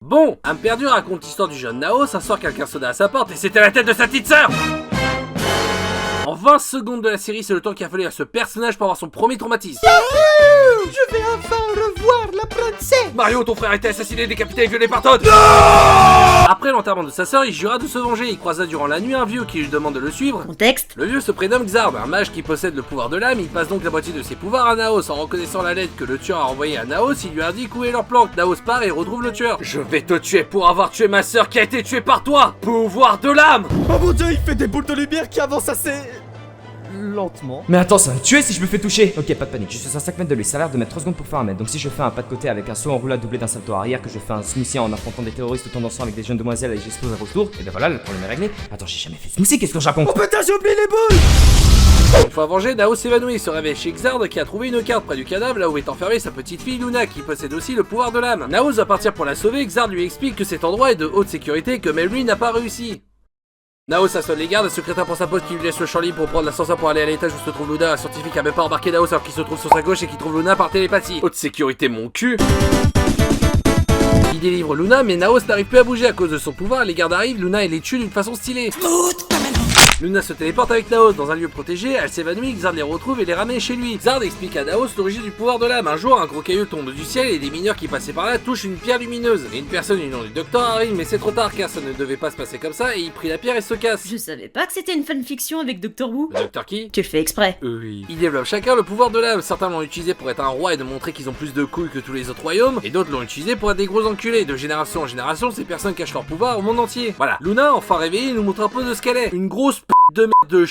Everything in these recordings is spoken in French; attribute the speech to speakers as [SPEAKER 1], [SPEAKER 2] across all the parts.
[SPEAKER 1] Bon, âme perdue raconte l'histoire du jeune Naos, un soir quelqu'un sonna à sa porte et c'était la tête de sa petite sœur. En 20 secondes de la série, c'est le temps qu'il a fallu à ce personnage pour avoir son premier traumatisme.
[SPEAKER 2] Je vais enfin revoir la princesse.
[SPEAKER 1] Mario, ton frère a été assassiné, décapité et violé par Todd. Après l'enterrement de sa sœur, il jura de se venger. Il croisa durant la nuit un vieux qui lui demande de le suivre.
[SPEAKER 3] Contexte.
[SPEAKER 1] Le vieux se prénomme Xard, un mage qui possède le pouvoir de l'âme. Il passe donc la moitié de ses pouvoirs à Naos. En reconnaissant la lettre que le tueur a envoyée à Naos, il lui indique où est leur planque. Naos part et retrouve le tueur. Je vais te tuer pour avoir tué ma sœur qui a été tuée par toi. Pouvoir de l'âme.
[SPEAKER 2] Oh mon dieu, il fait des boules de lumière qui avancent assez... lentement.
[SPEAKER 4] Mais attends, ça va me tuer si je me fais toucher. Ok, pas de panique, je suis à 5 mètres de lui, ça a l'air de mettre 3 secondes pour faire un mètre. Donc si je fais un pas de côté avec un saut en roulade doublé d'un salto arrière, que je fais un smoothie en affrontant des terroristes tout en dansant avec des jeunes demoiselles et j'explose à retour, et ben voilà, le problème est réglé. Attends, j'ai jamais fait smoothie, qu'est-ce que je raconte?
[SPEAKER 2] Oh putain, j'ai oublié les boules.
[SPEAKER 1] Une fois vengé, Naos s'évanouit et se réveille chez Xard qui a trouvé une carte près du cadavre là où est enfermée sa petite fille Luna qui possède aussi le pouvoir de l'âme. Naos va partir pour la sauver, Xard lui explique que cet endroit est de haute sécurité et que même lui n'a pas réussi. Naos assomme les gardes, un secrétaire pour sa poste qui lui laisse le champ libre pour prendre l'ascenseur pour aller à l'étage où se trouve Luna. Un scientifique a même pas embarqué Naos alors qu'il se trouve sur sa gauche et qui trouve Luna par télépathie. Haute sécurité mon cul. Il délivre Luna mais Naos n'arrive plus à bouger à cause de son pouvoir, les gardes arrivent, Luna et les tue d'une façon stylée. Luna se téléporte avec Naos dans un lieu protégé, elle s'évanouit, Xard les retrouve et les ramène chez lui. Xard explique à Naos l'origine du pouvoir de l'âme. Un jour, un gros caillou tombe du ciel et des mineurs qui passaient par là touchent une pierre lumineuse. Et une personne du nom du docteur arrive, mais c'est trop tard car ça ne devait pas se passer comme ça et il prit la pierre et se casse.
[SPEAKER 3] Je savais pas que c'était une fanfiction avec Doctor Who.
[SPEAKER 1] Le docteur qui?
[SPEAKER 3] Tu le fais exprès.
[SPEAKER 1] Oui. Ils développent chacun le pouvoir de l'âme. Certains l'ont utilisé pour être un roi et de montrer qu'ils ont plus de couilles que tous les autres royaumes, et d'autres l'ont utilisé pour être des gros enculés. De génération en génération, ces personnes cachent leur pouvoir au monde entier. Voilà. Luna, enfin réveillée, nous montre un peu de ce qu'elle est. Une grosse p de merde de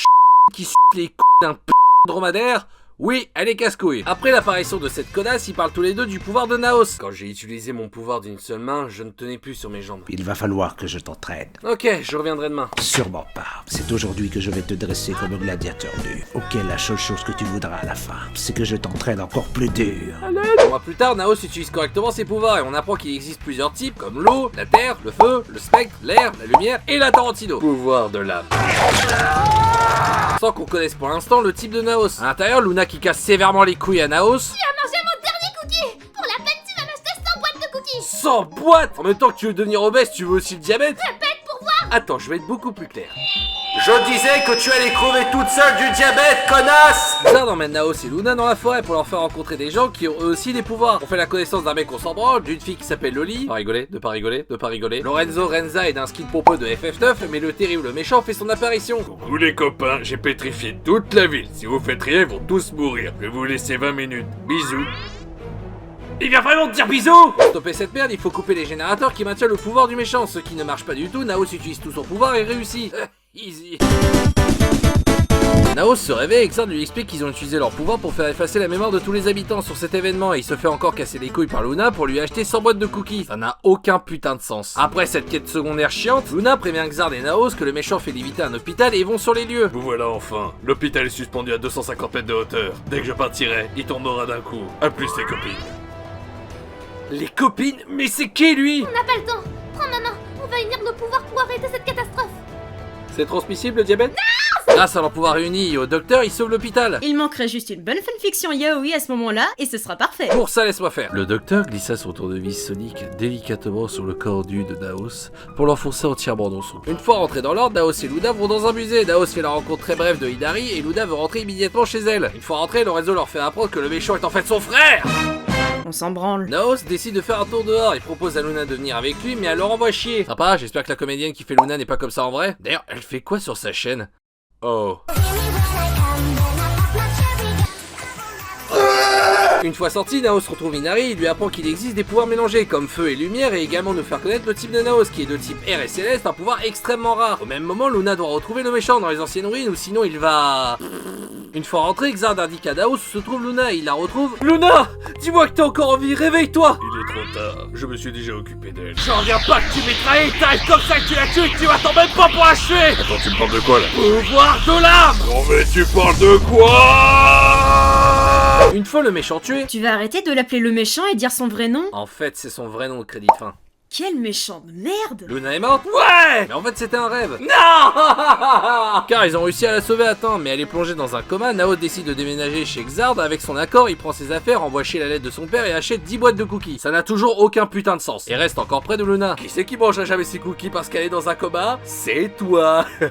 [SPEAKER 1] qui suce les couilles d'un p dromadaire. Oui, elle est casse-couille. Après l'apparition de cette connasse, ils parlent tous les deux du pouvoir de Naos. Quand j'ai utilisé mon pouvoir d'une seule main, je ne tenais plus sur mes jambes.
[SPEAKER 5] Il va falloir que je t'entraîne.
[SPEAKER 1] Ok, je reviendrai demain.
[SPEAKER 5] Sûrement pas. C'est aujourd'hui que je vais te dresser comme un gladiateur nu. Ok, la seule chose que tu voudras à la fin, c'est que je t'entraîne encore plus dur.
[SPEAKER 1] 3 mois plus tard, Naos utilise correctement ses pouvoirs et on apprend qu'il existe plusieurs types comme l'eau, la terre, le feu, le spectre, l'air, la lumière et la Tarantino. Pouvoir de l'âme. Sans qu'on connaisse pour l'instant le type de Naos. À l'intérieur, Luna qui casse sévèrement les couilles à Naos.
[SPEAKER 6] Tu as mangé mon dernier cookie. Pour la peine, tu vas m'acheter 100 boîtes de cookies.
[SPEAKER 1] 100 boîtes. En même temps que tu veux devenir obèse, tu veux aussi le diabète.
[SPEAKER 6] Répète pour voir.
[SPEAKER 1] Attends, je vais être beaucoup plus clair. Je disais que tu allais crever toute seule du diabète, connasse! Xard emmène Naos et Luna dans la forêt pour leur faire rencontrer des gens qui ont eux aussi des pouvoirs. On fait la connaissance d'un mec qu'on s'en branle, d'une fille qui s'appelle Loli. Pas rigoler, de pas rigoler, de pas rigoler. Lorenzo Renza est d'un skin pompeux de FF9, mais le terrible méchant fait son apparition.
[SPEAKER 7] Coucou les copains, j'ai pétrifié toute la ville. Si vous faites rien, ils vont tous mourir. Je vais vous laisser 20 minutes. Bisous.
[SPEAKER 1] Il vient vraiment te dire bisous! Pour stopper cette merde, il faut couper les générateurs qui maintiennent le pouvoir du méchant. Ce qui ne marche pas du tout, Naos utilise tout son pouvoir et réussit. Easy. Naos se réveille et Xard lui explique qu'ils ont utilisé leur pouvoir pour faire effacer la mémoire de tous les habitants sur cet événement et il se fait encore casser les couilles par Luna pour lui acheter 100 boîtes de cookies. Ça n'a aucun putain de sens. Après cette quête secondaire chiante, Luna prévient Xard et Naos que le méchant fait léviter un hôpital et ils vont sur les lieux.
[SPEAKER 7] Vous voilà enfin. L'hôpital est suspendu à 250 mètres de hauteur. Dès que je partirai, il tombera d'un coup. A plus les copines.
[SPEAKER 1] Les copines? Mais c'est qui lui?
[SPEAKER 6] On n'a pas le temps. Prends ma main. On va unir nos pouvoirs pour arrêter cette catastrophe.
[SPEAKER 1] C'est transmissible le diabète? Grâce à leur pouvoir réuni et au docteur, ils sauvent l'hôpital.
[SPEAKER 3] Il manquerait juste une bonne fanfiction yaoi à ce moment-là, et ce sera parfait.
[SPEAKER 1] Pour ça, laisse-moi faire. Le docteur glissa son tournevis sonique délicatement sur le corps nu de Naos pour l'enfoncer entièrement dans son cou. Une fois rentrés dans l'ordre, Naos et Luna vont dans un musée. Naos fait la rencontre très brève de Hidari et Luna veut rentrer immédiatement chez elle. Une fois rentrés, Lorenzo leur fait apprendre que le méchant est en fait son frère.
[SPEAKER 3] On s'en branle.
[SPEAKER 1] Naos décide de faire un tour dehors, il propose à Luna de venir avec lui, mais elle leur envoie chier. Sympa, j'espère que la comédienne qui fait Luna n'est pas comme ça en vrai. D'ailleurs, elle fait quoi sur sa chaîne? Oh. Une fois sorti, Naos retrouve Inari, il lui apprend qu'il existe des pouvoirs mélangés comme feu et lumière et également nous faire connaître le type de Naos qui est de type air et céleste, un pouvoir extrêmement rare. Au même moment, Luna doit retrouver le méchant dans les anciennes ruines ou sinon il va... Une fois rentré, Xard indique à Naos où se trouve Luna et il la retrouve. Luna! Dis-moi que t'es encore en vie, réveille-toi!
[SPEAKER 7] Il est trop tard. Je me suis déjà occupé d'elle.
[SPEAKER 1] J'en reviens pas que tu m'aies trahi, t'arrives comme ça que tu la tues et que tu m'attends même pas pour achever!
[SPEAKER 7] Attends, tu me parles de quoi là?
[SPEAKER 1] Pouvoir de l'âme!
[SPEAKER 7] Non mais tu parles de quoi?
[SPEAKER 1] Une fois le méchant tué...
[SPEAKER 3] Tu vas arrêter de l'appeler le méchant et dire son vrai nom?
[SPEAKER 1] En fait, c'est son vrai nom de crédit de fin.
[SPEAKER 3] Quel méchant de merde!
[SPEAKER 1] Luna est morte? Ouais! Mais en fait c'était un rêve. Non! Car ils ont réussi à la sauver à temps, mais elle est plongée dans un coma. Nao décide de déménager chez Xard. Avec son accord, il prend ses affaires, envoie chier la lettre de son père et achète 10 boîtes de cookies. Ça n'a toujours aucun putain de sens. Et reste encore près de Luna. Qui c'est qui mangera jamais ses cookies parce qu'elle est dans un coma? C'est toi.
[SPEAKER 6] Naos,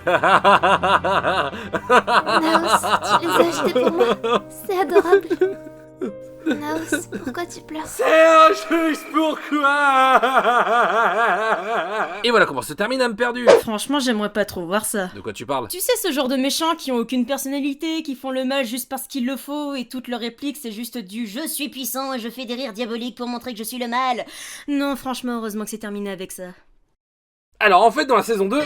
[SPEAKER 6] tu les as achetés pour moi? C'est adorable. Naos, pourquoi tu pleures?
[SPEAKER 1] C'est injuste, pourquoi? Et voilà comment se termine Âme perdue.
[SPEAKER 3] Franchement, j'aimerais pas trop voir ça.
[SPEAKER 1] De quoi tu parles?
[SPEAKER 3] Tu sais, ce genre de méchants qui ont aucune personnalité, qui font le mal juste parce qu'il le faut, et toutes leurs répliques, c'est juste du « je suis puissant et je fais des rires diaboliques pour montrer que je suis le mal ». Non, franchement, heureusement que c'est terminé avec ça.
[SPEAKER 1] Alors en fait dans la saison 2...